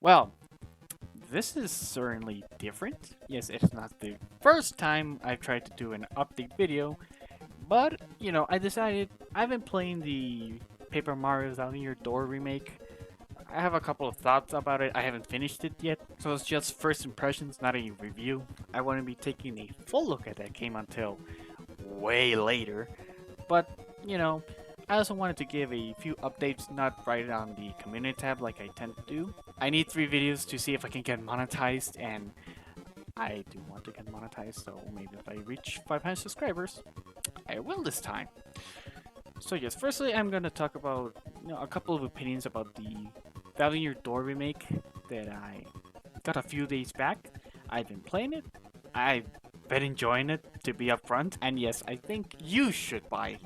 Well, this is certainly different. Yes, it's not the first time I've tried to do an update video, but I decided I've been playing the Paper Mario Thousand Year Door remake. I have a couple of thoughts about it. I haven't finished it yet, so it's just first impressions, not a review. I wouldn't be taking a full look at that game until way later. But, you know, I also wanted to give a few updates, not right on the community tab like I tend to do. I need 3 videos to see if I can get monetized, and I do want to get monetized, so maybe if I reach 500 subscribers, I will this time. So yes, firstly, I'm gonna talk about a couple of opinions about the Thousand Year Door remake that I got a few days back. I've been playing it. I've been enjoying it, to be upfront. And yes, I think you should buy.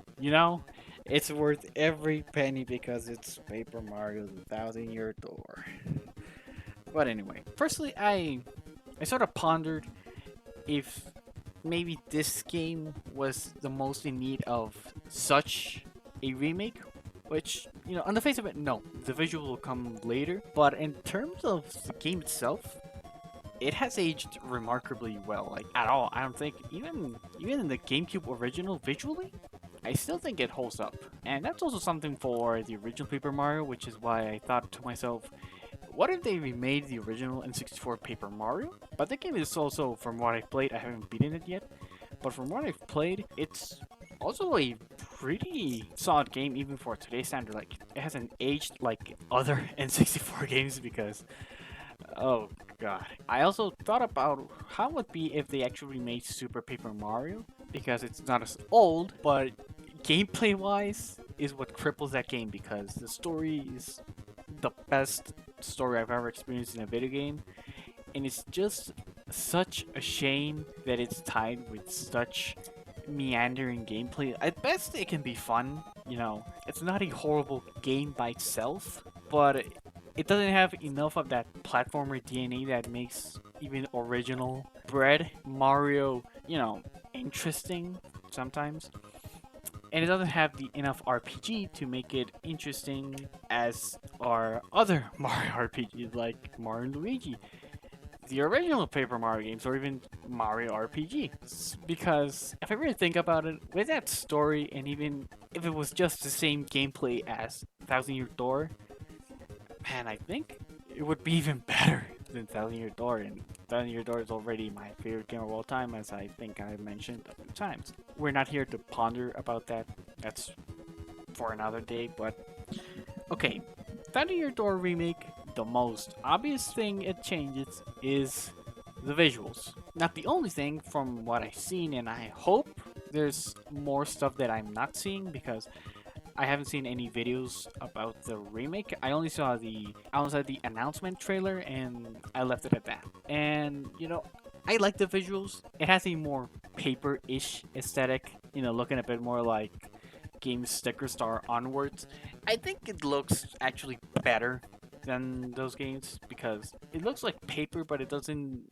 It's worth every penny because it's Paper Mario the Thousand Year Door. But anyway, firstly, I sort of pondered if maybe this game was the most in need of such a remake. Which, on the face of it, no. The visual will come later. But in terms of the game itself, it has aged remarkably well. Like, at all. I don't think, even in the GameCube original visually, I still think it holds up. And that's also something for the original Paper Mario, which is why I thought to myself, what if they remade the original N64 Paper Mario? But the game is also, from what I've played, I haven't beaten it yet, but from what I've played, it's also a pretty solid game even for today's standard. Like, it hasn't aged like other N64 games because, oh god. I also thought about how it would be if they actually remade Super Paper Mario, because it's not as old, but gameplay wise is what cripples that game because the story is the best story I've ever experienced in a video game, and it's just such a shame that it's tied with such meandering gameplay. At best, it can be fun. It's not a horrible game by itself, but it doesn't have enough of that platformer DNA that makes even original Bread Mario, interesting sometimes. And it doesn't have the enough RPG to make it interesting as our other Mario RPGs like Mario and Luigi, the original Paper Mario games, or even Mario RPG. Because if I really think about it, with that story, and even if it was just the same gameplay as Thousand Year Door, man, I think it would be even better than Thousand Year Door. And Thousand Year Door is already my favorite game of all time, as I think I mentioned a few times. We're not here to ponder about that. That's for another day, but okay. Thousand Year Door Remake, the most obvious thing it changes is the visuals. Not the only thing from what I've seen, and I hope there's more stuff that I'm not seeing because I haven't seen any videos about the remake. I only saw the announcement trailer and I left it at that. And I like the visuals. It has a more paper-ish aesthetic. Looking a bit more like Game Sticker Star onwards. I think it looks actually better than those games because it looks like paper, but it doesn't.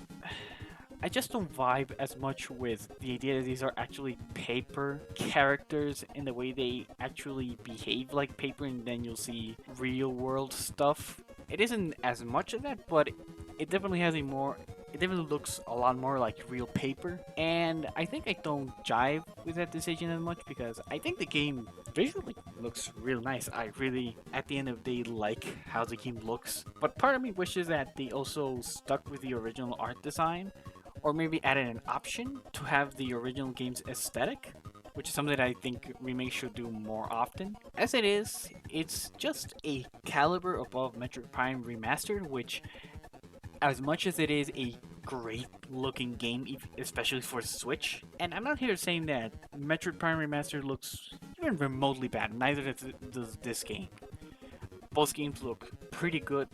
I just don't vibe as much with the idea that these are actually paper characters in the way they actually behave like paper, and then you'll see real world stuff. It isn't as much of that, but it definitely has a more. It definitely looks a lot more like real paper, and I think I don't jive with that decision as much because I think the game visually looks real nice. I really, at the end of the day, like how the game looks. But part of me wishes that they also stuck with the original art design or maybe added an option to have the original game's aesthetic, which is something that I think remakes should do more often. As it is, it's just a caliber above Metroid Prime Remastered, which, as much as it is a great looking game, especially for Switch, and I'm not here saying that Metroid Prime Remastered looks even remotely bad, neither does this game. Both games look pretty good,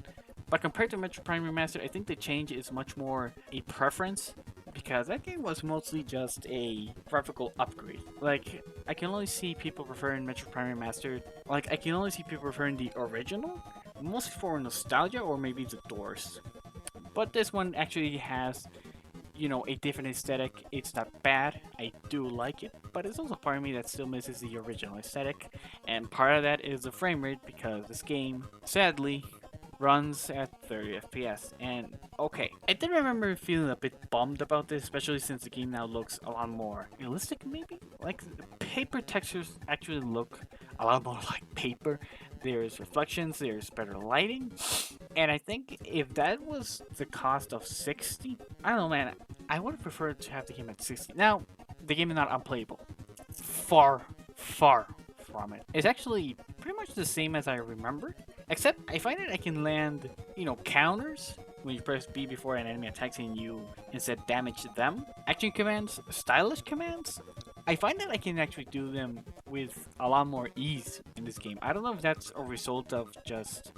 but compared to Metro Prime Remastered, I think the change is much more a preference because that game was mostly just a graphical upgrade. Like, I can only see people preferring Metro Prime Remastered. Like, I can only see people preferring the original, mostly for nostalgia or maybe the doors. But this one actually has, a different aesthetic. It's not bad. I do like it, but it's also part of me that still misses the original aesthetic. And part of that is the frame rate because this game, sadly, runs at 30 FPS. And okay, I did remember feeling a bit bummed about this, especially since the game now looks a lot more realistic, maybe? Like, the paper textures actually look a lot more like paper. There's reflections, there's better lighting, and I think if that was the cost of 60, I don't know, man, I would have preferred to have the game at 60. Now, the game is not unplayable. Far, far from it. It's actually pretty much the same as I remember, except I find that I can land, counters when you press B before an enemy attacks and you instead damage them. Action commands, stylish commands, I find that I can actually do them with a lot more ease in this game. I don't know if that's a result of just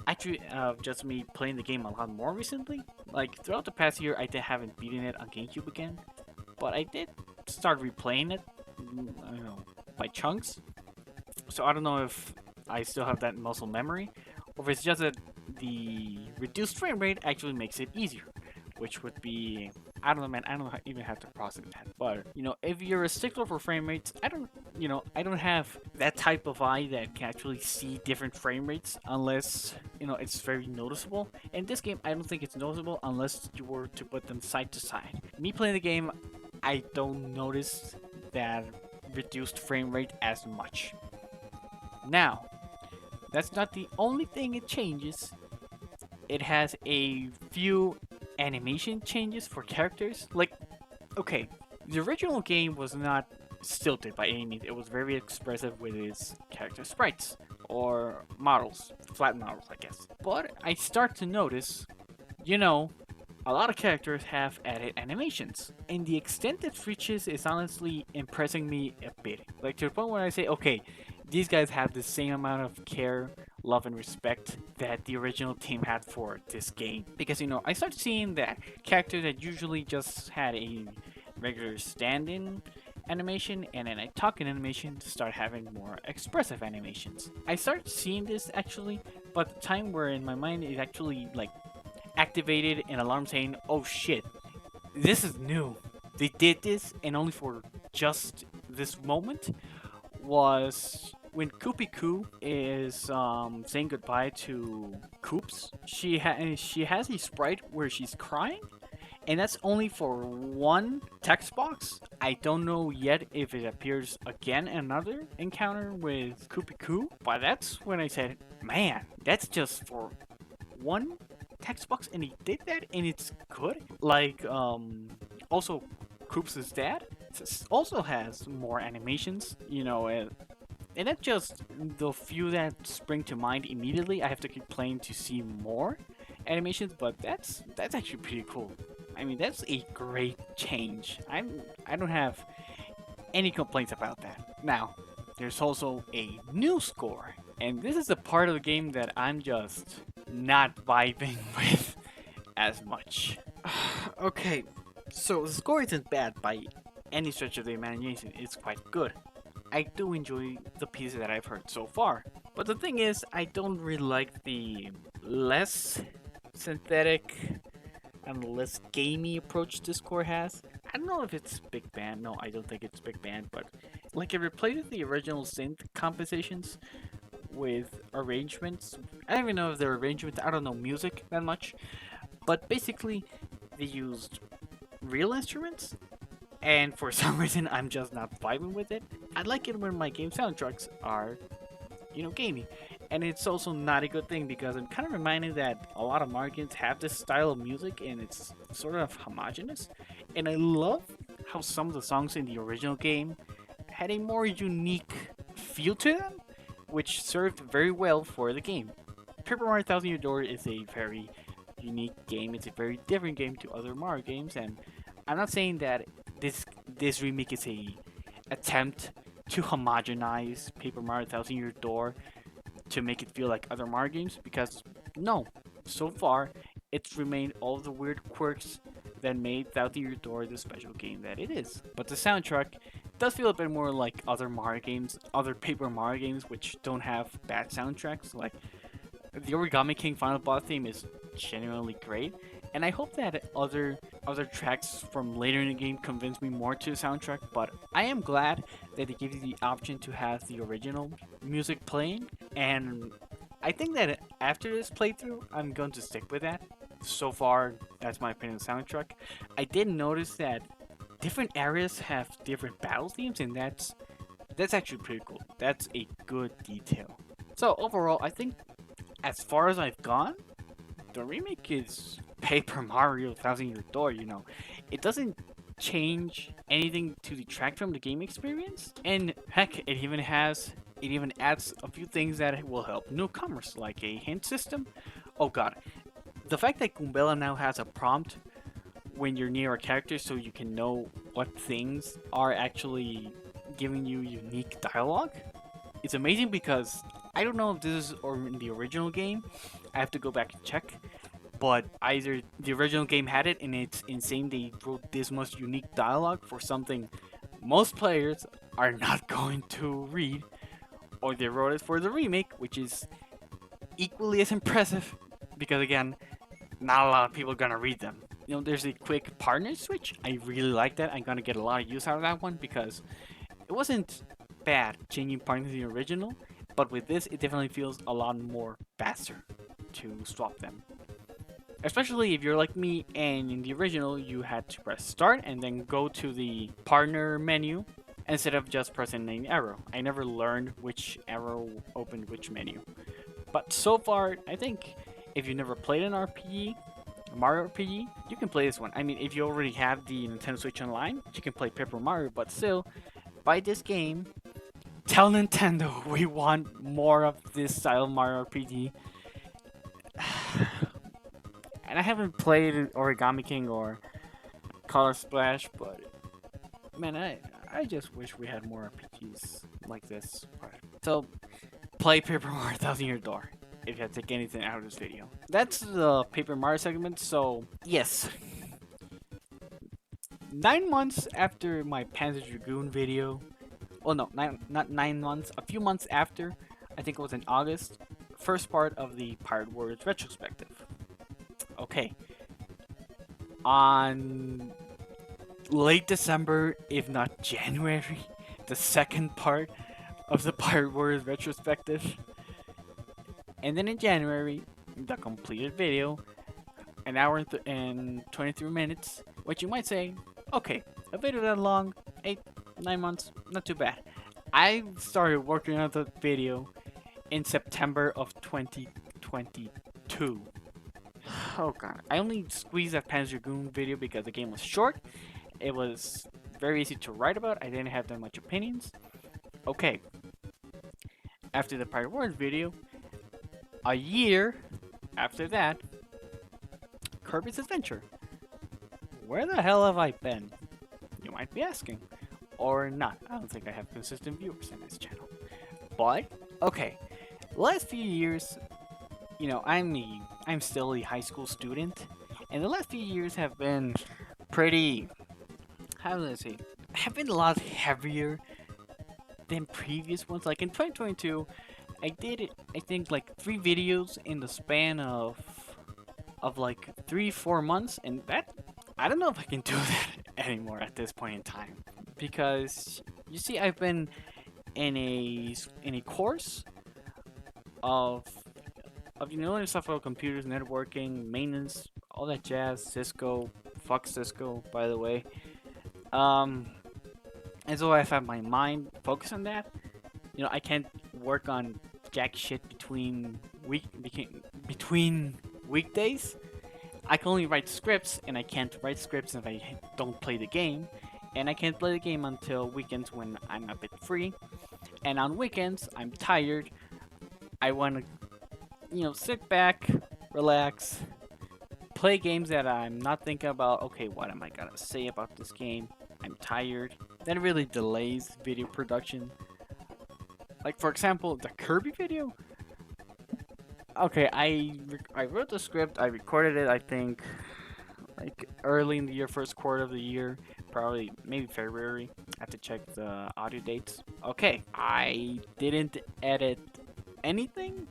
me playing the game a lot more recently. Like throughout the past year, haven't beaten it on GameCube again, but I did start replaying it, by chunks. So I don't know if I still have that muscle memory, or if it's just that the reduced frame rate actually makes it easier, which would be, I don't know, man. I don't even have to process that. But if you're a stickler for frame rates, I don't have that type of eye that can actually see different frame rates unless it's very noticeable. In this game, I don't think it's noticeable unless you were to put them side to side. Me playing the game, I don't notice that reduced frame rate as much. Now, that's not the only thing it changes. It has a few animation changes for characters. Like, okay, the original game was not stilted by any means. It was very expressive with its character sprites or models, flat models, I guess. But I start to notice, a lot of characters have added animations, and the extent it reaches is honestly impressing me a bit. Like to the point where I say, okay, these guys have the same amount of care, love, and respect that the original team had for this game. Because I started seeing that characters that usually just had a regular stand-in animation and then a talking animation to start having more expressive animations. I started seeing this actually, but the time where in my mind it actually like activated an alarm saying, "Oh shit, this is new. They did this, and only for just this moment." Was when Koopy Koo is saying goodbye to Koops. She has a sprite where she's crying, and that's only for one text box. I don't know yet if it appears again in another encounter with Koopy Koo, but that's when I said, "Man, that's just for one text box," and he did that, and it's good. Like also Koops' dad also has more animations, and that's just the few that spring to mind immediately. I have to keep playing to see more animations, but that's actually pretty cool. I mean, that's a great change. I don't have any complaints about that. Now, there's also a new score, and this is the part of the game that I'm just not vibing with as much. Okay, so the score isn't bad by any stretch of the imagination. It's quite good. I do enjoy the pieces that I've heard so far. But the thing is, I don't really like the less synthetic and less gamey approach this score has. I don't know if it's big band. No, I don't think it's big band, but like it replaces the original synth compositions with arrangements. I don't even know if they're arrangements. I don't know music that much. But basically, they used real instruments, and for some reason, I'm just not vibing with it. I like it when my game soundtracks are, gamey. And it's also not a good thing because I'm kind of reminded that a lot of Mario games have this style of music and it's sort of homogenous. And I love how some of the songs in the original game had a more unique feel to them, which served very well for the game. Paper Mario Thousand Year Door is a very unique game. It's a very different game to other Mario games, and I'm not saying that this remake is a attempt to homogenize Paper Mario Thousand Year Door to make it feel like other Mario games, because no, so far it's remained all the weird quirks that made Thousand Year Door the special game that it is. But the soundtrack does feel a bit more like other Mario games, other Paper Mario games, which don't have bad soundtracks. Like the Origami King Final Boss theme is genuinely great, and I hope that other tracks from later in the game convince me more to the soundtrack. But I am glad that they give you the option to have the original music playing, and I think that after this playthrough, I'm going to stick with that. So far, that's my opinion on the soundtrack. I did notice that different areas have different battle themes, and that's actually pretty cool. That's a good detail. So overall, I think as far as I've gone, the remake is Paper Mario Thousand Year Door. It doesn't change anything to detract from the game experience, and heck, it even adds a few things that will help newcomers, like a hint system. Oh god, the fact that Goombella now has a prompt when you're near a character so you can know what things are actually giving you unique dialogue. It's amazing because I don't know if this is or in the original game. I have to go back and check. But either the original game had it and it's insane they wrote this most unique dialogue for something most players are not going to read, or they wrote it for the remake, which is equally as impressive because again, not a lot of people are gonna read them. There's a quick partner switch. I really like that. I'm gonna get a lot of use out of that one because it wasn't bad changing partners in the original, but with this, it definitely feels a lot more faster to swap them. Especially if you're like me and in the original, you had to press start and then go to the partner menu instead of just pressing an arrow. I never learned which arrow opened which menu. But so far, I think if you never played an RPG, Mario RPG, you can play this one. I mean, if you already have the Nintendo Switch Online, you can play Paper Mario, but still, buy this game. Tell Nintendo we want more of this style of Mario RPG. And I haven't played Origami King or Color Splash, but man, I just wish we had more RPGs like this. So, play Paper Mario Thousand Year Door if you had to take anything out of this video. That's the Paper Mario segment, so yes. 9 months after my Panzer Dragoon video, well no, not 9 months, a few months after, I think it was in August, first part of the Pirate Warriors retrospective. Okay. On late December, if not January, the second part of the Pirate Warriors retrospective. And then in January, the completed video, an hour and 23 minutes, which you might say, okay, a video that long, 8-9 months, not too bad. I started working on the video in September of 2022. Oh god, I only squeezed that Panzer Dragoon video because the game was short. It was very easy to write about. I didn't have that much opinions. Okay. After the Pirate Wars video, a year after that, Kirby's Adventure. Where the hell have I been? You might be asking. Or not. I don't think I have consistent viewers in this channel. But, okay. Last few years, I'm still a high school student, and the last few years have been pretty, how do I say, have been a lot heavier than previous ones. Like in 2022, I did, I think, like 3 videos in the span of like 3-4 months, and that, I don't know if I can do that anymore at this point in time. Because, you see, I've been in a course of learning stuff about computers, networking, maintenance, all that jazz, Cisco, fuck Cisco, by the way. And so I've had my mind focused on that. I can't work on jack shit between weekdays. I can only write scripts, and I can't write scripts if I don't play the game. And I can't play the game until weekends when I'm a bit free. And on weekends, I'm tired. I want to, sit back, relax, play games that I'm not thinking about, okay, what am I gonna say about this game? I'm tired. That really delays video production. Like, for example, the Kirby video. Okay, I wrote the script, I recorded it, I think, like, early in the year, first quarter of the year, probably, maybe February. I have to check the audio dates. Okay, I didn't edit anything,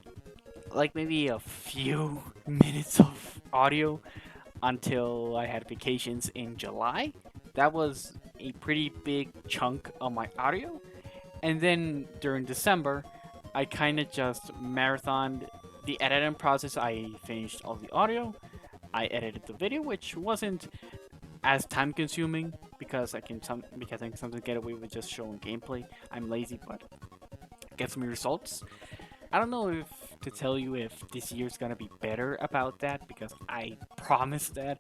like maybe a few minutes of audio until I had vacations in July. That was a pretty big chunk of my audio. And then during December, I kind of just marathoned the editing process, I finished all the audio. I edited the video, which wasn't as time consuming because I can sometimes get away with just showing gameplay. I'm lazy, but it gets me results. I don't know if to tell you if this year's gonna be better about that because I promised that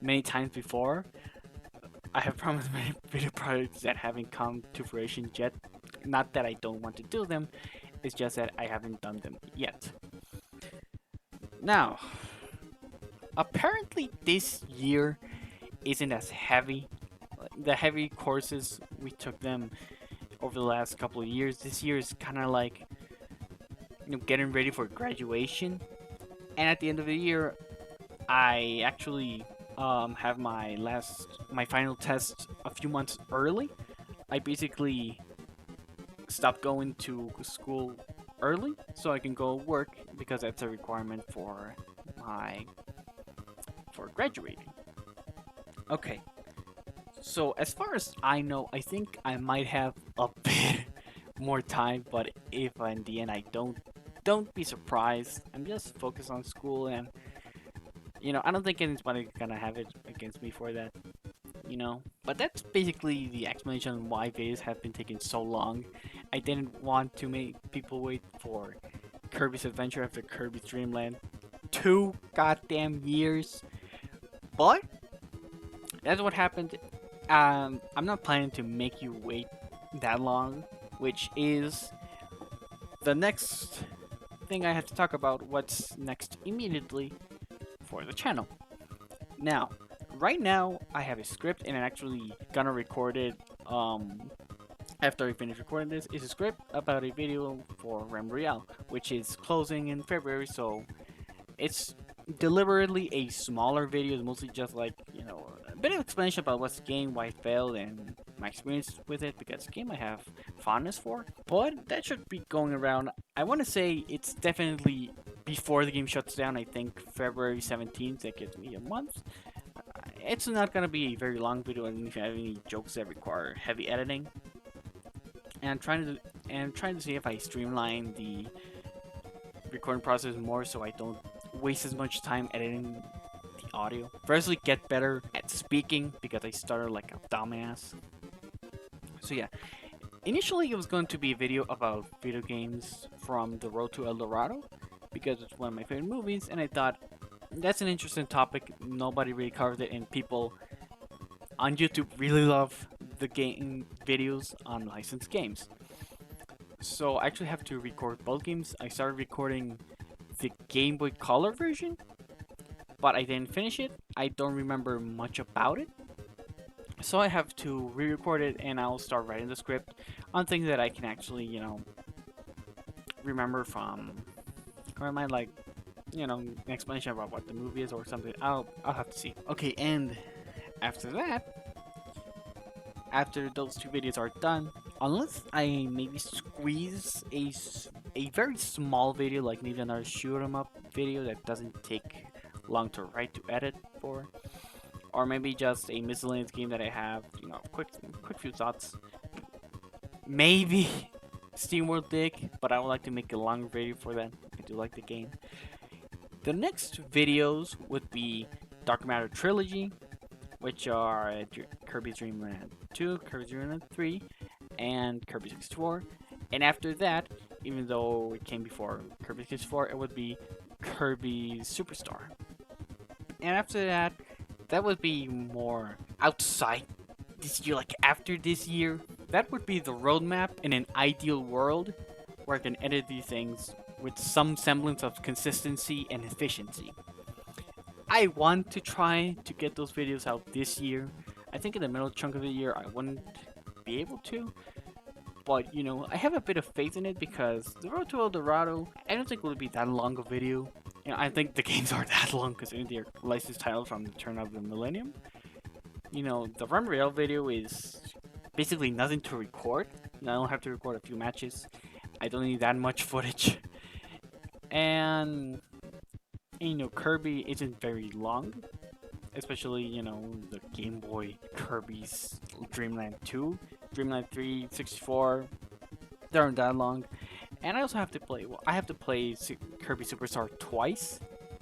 many times before. I have promised many video projects that haven't come to fruition yet. Not that I don't want to do them, it's just that I haven't done them yet. Now, apparently this year isn't as heavy. The heavy courses, we took them over the last couple of years. This year is kind of like, getting ready for graduation. And at the end of the year, I actually have my final test a few months early. I basically stopped going to school early so I can go work because that's a requirement for graduating. Okay. So as far as I know, I think I might have a bit more time, but if in the end I don't be surprised. I'm just focused on school, and I don't think anybody's gonna have it against me for that. But that's basically the explanation on why videos have been taking so long. I didn't want to make people wait for Kirby's Adventure after Kirby's Dream Land 2 goddamn years. But that's what happened. I'm not planning to make you wait that long, which is the next thing I have to talk about. What's next immediately for the channel. Now, right now I have a script and I'm actually gonna record it after I finish recording this. It's a script about a video for Ramble, which is closing in February, so it's deliberately a smaller video. It's mostly just like, a bit of explanation about what's the game, why it failed, and my experience with it, because it's a game I have fondness for. But that should be going around, I want to say it's definitely before the game shuts down. I think February 17th, that gives me a month. It's not going to be a very long video, and if you have any jokes that require heavy editing. And I'm trying to see if I streamline the recording process more so I don't waste as much time editing the audio. Firstly, get better at speaking because I started like a dumbass. So yeah, initially it was going to be a video about video games from The Road to El Dorado because it's one of my favorite movies, and I thought that's an interesting topic. Nobody really covered it, and people on YouTube really love the game videos on licensed games. So I actually have to record both games. I started recording the Game Boy Color version, but I didn't finish it. I don't remember much about it. So I have to re-record it, and I'll start writing the script on things that I can actually, remember from, or am I like, an explanation about what the movie is or something. I'll have to see. Okay, and after that, after those two videos are done, unless I maybe squeeze a very small video, like maybe another shoot 'em up video that doesn't take long to write to edit for, or maybe just a miscellaneous game that I have, quick few thoughts. Maybe SteamWorld Dig, but I would like to make a longer video for that. I do like the game. The next videos would be Dark Matter Trilogy, which are Kirby's Dream Land 2, Kirby's Dream Land 3, and Kirby 64. And after that, even though it came before Kirby 64, it would be Kirby Superstar. And after that, that would be more outside this year, like after this year. That would be the roadmap in an ideal world where I can edit these things with some semblance of consistency and efficiency. I want to try to get those videos out this year. I think in the middle chunk of the year I wouldn't be able to, but I have a bit of faith in it because The Road to El Dorado, I don't think it will be that long a video. I think the games are that long because they're licensed titles from the turn of the millennium. The Run Rail video is basically nothing to record. I don't have to record a few matches. I don't need that much footage. And Kirby isn't very long, especially the Game Boy Kirby's Dreamland 2, Dreamland 3, 64. They aren't that long, And I also have to play, well, I have to play Kirby Superstar twice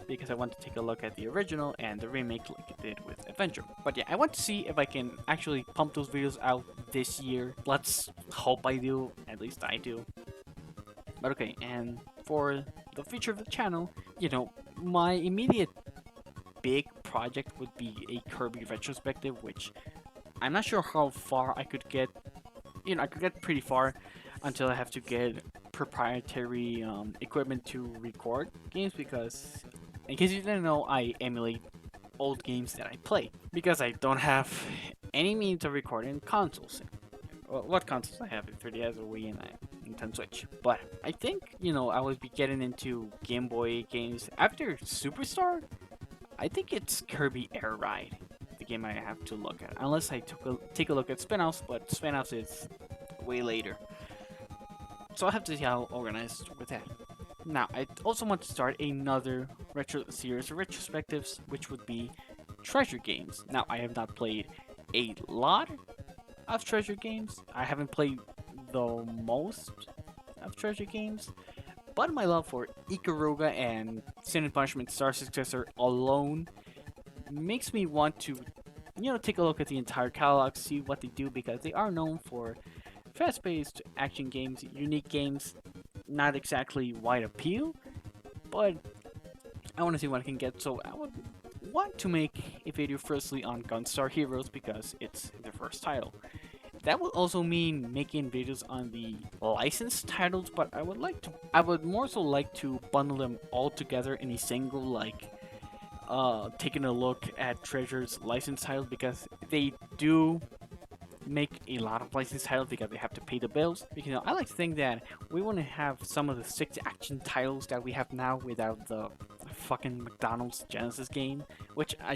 because I want to take a look at the original and the remake like it did with Adventure. But yeah, I want to see if I can actually pump those videos out this year. Let's hope I do, at least I do. But okay, and for the future of the channel, you know, my immediate big project would be a Kirby retrospective, which I'm not sure how far I could get. You know, I could get pretty far until I have to get proprietary equipment to record games because, in case you didn't know, I emulate old games that I play because I don't have any means of recording consoles. Well, what consoles I have? A 3DS, a Wii, and a Nintendo Switch. But I think, you know, I would be getting into Game Boy games after Superstar. I think it's Kirby Air Ride, the game I have to look at. Unless I take a look at spin-offs, but spin-offs is way later. So I'll have to see how organized with that. Now, I also want to start another retro series of retrospectives, which would be treasure games. Now, I have not played a lot of treasure games. I haven't played the most of treasure games, but my love for Ikaruga and Sin and Punishment Star Successor alone makes me want to, you know, take a look at the entire catalog, see what they do, because they are known for fast-paced action games, unique games, not exactly wide appeal, but I want to see what I can get. So I would want to make a video firstly on Gunstar Heroes because it's the first title. That would also mean making videos on the licensed titles, but I would more so like to bundle them all together in a single, like, taking a look at Treasure's licensed titles because they do make a lot of licensed titles because they have to pay the bills. Because, you know, I like to think that we want to have some of the 6 action titles that we have now without the fucking McDonald's Genesis game, which I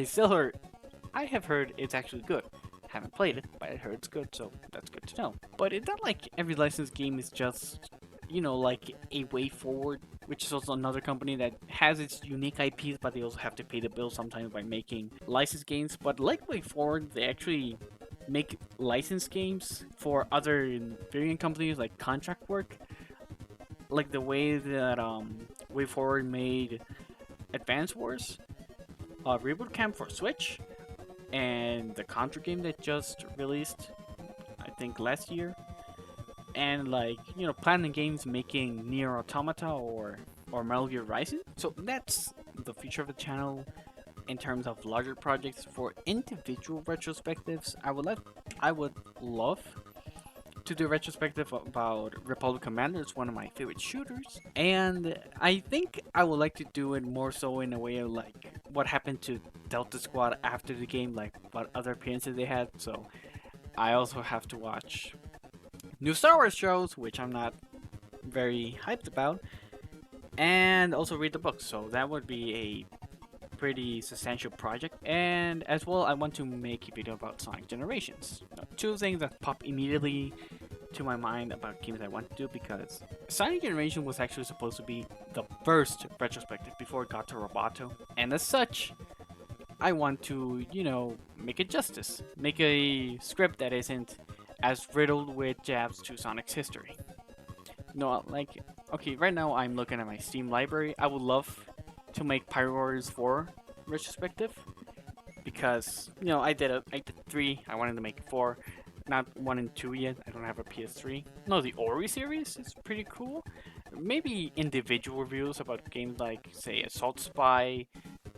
have heard it's actually good. Haven't played it, but I heard it's good, so that's good to know. But it's not like every licensed game is just, you know, like a way forward, which is also another company that has its unique IPs, but they also have to pay the bills sometimes by making licensed games. But like Way Forward, they actually make licensed games for other video game companies, like contract work, like the way that Way Forward made Advance Wars, Reboot Camp for Switch, and the Contra game that just released, I think last year, and like, you know, Platinum Games making Nier Automata or Metal Gear Rising. So that's the future of the channel in terms of larger projects. For individual retrospectives, I would love to do a retrospective about Republic Commander. It's one of my favorite shooters, and I think I would like to do it more so in a way of like what happened to Delta Squad after the game, like what other appearances they had. So I also have to watch new Star Wars shows, which I'm not very hyped about, and also read the books. So that would be a pretty substantial project. And as well, I want to make a video about Sonic Generations. Now, 2 things that pop immediately to my mind about games I want to do, because Sonic Generation was actually supposed to be the first retrospective before it got to Roboto, and as such, I want to, you know, make it justice. Make a script that isn't as riddled with jabs to Sonic's history. No, like, okay, right now I'm looking at my Steam library. I would love to make Pyro Warriors 4 retrospective because, you know, I did 3. I wanted to make 4. Not 1 and 2 yet. I don't have a PS3. No, the Ori series is pretty cool. Maybe individual reviews about games like, say, Assault Spy,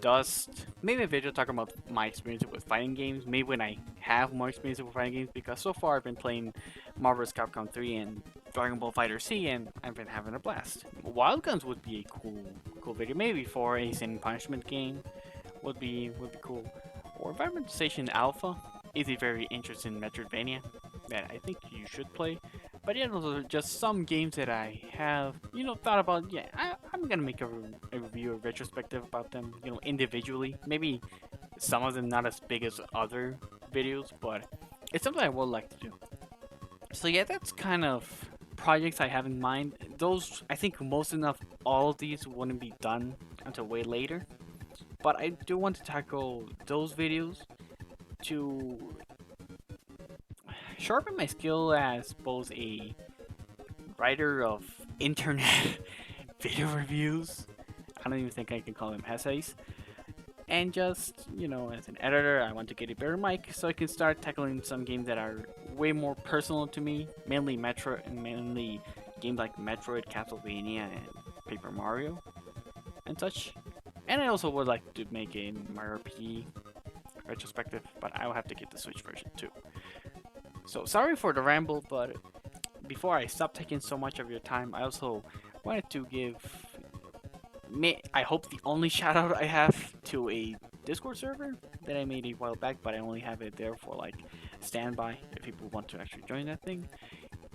Dust. Maybe a video talking about my experience with fighting games. Maybe when I have more experience with fighting games, because so far I've been playing Marvel vs. Capcom 3 and Dragon Ball Fighter C, and I've been having a blast. Wild Guns would be a cool video. Maybe for a Sin and Punishment game would be cool. Or Environment Station Alpha is a very interesting Metroidvania that I think you should play. But yeah, those are just some games that I have, you know, thought about. Yeah, I'm gonna make a review, a retrospective about them, you know, individually. Maybe some of them not as big as other videos, but it's something I would like to do. So yeah, that's kind of projects I have in mind. Those, I think most enough, all of these wouldn't be done until way later. But I do want to tackle those videos to sharpen my skill as both a writer of internet video reviews. I don't even think I can call them essays. And just, as an editor, I want to get a better mic so I can start tackling some games that are way more personal to me, mainly games like Metroid, Castlevania, and Paper Mario, and such. And I also would like to make a Mario RPG retrospective, but I'll have to get the Switch version too. So sorry for the ramble, but before I stop taking so much of your time, I also wanted to give I hope the only shout out I have to a Discord server that I made a while back, but I only have it there for like standby if people want to actually join that thing.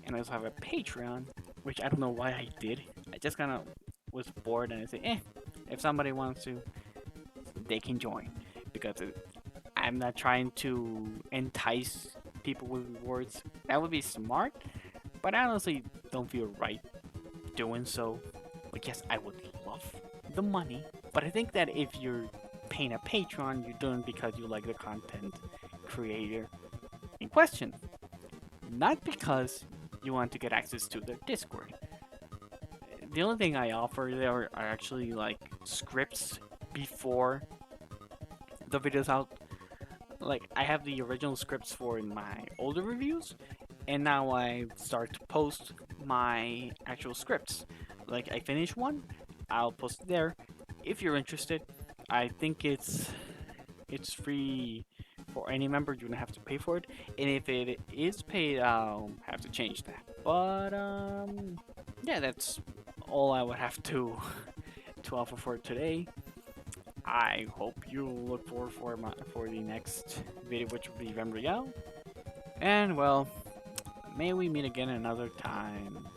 And I also have a Patreon, which I don't know why I did. I just kind of was bored and I said, if somebody wants to, they can join. Because I'm not trying to entice people with rewards. That would be smart, but I honestly don't feel right doing so. Like, yes, I would love the money, but I think that if you're paying a Patreon, you're doing it because you like the content creator in question, not because you want to get access to their Discord. The only thing I offer there are actually like scripts before the video's out. Like, I have the original scripts for my older reviews, and now I start to post my actual scripts. Like, I finish one, I'll post it there. If you're interested, I think it's free for any member. You don't have to pay for it, and if it is paid, I'll have to change that. But yeah, that's all I would have to offer for today. I hope you look forward for the next video, which will be Remble. And well, may we meet again another time.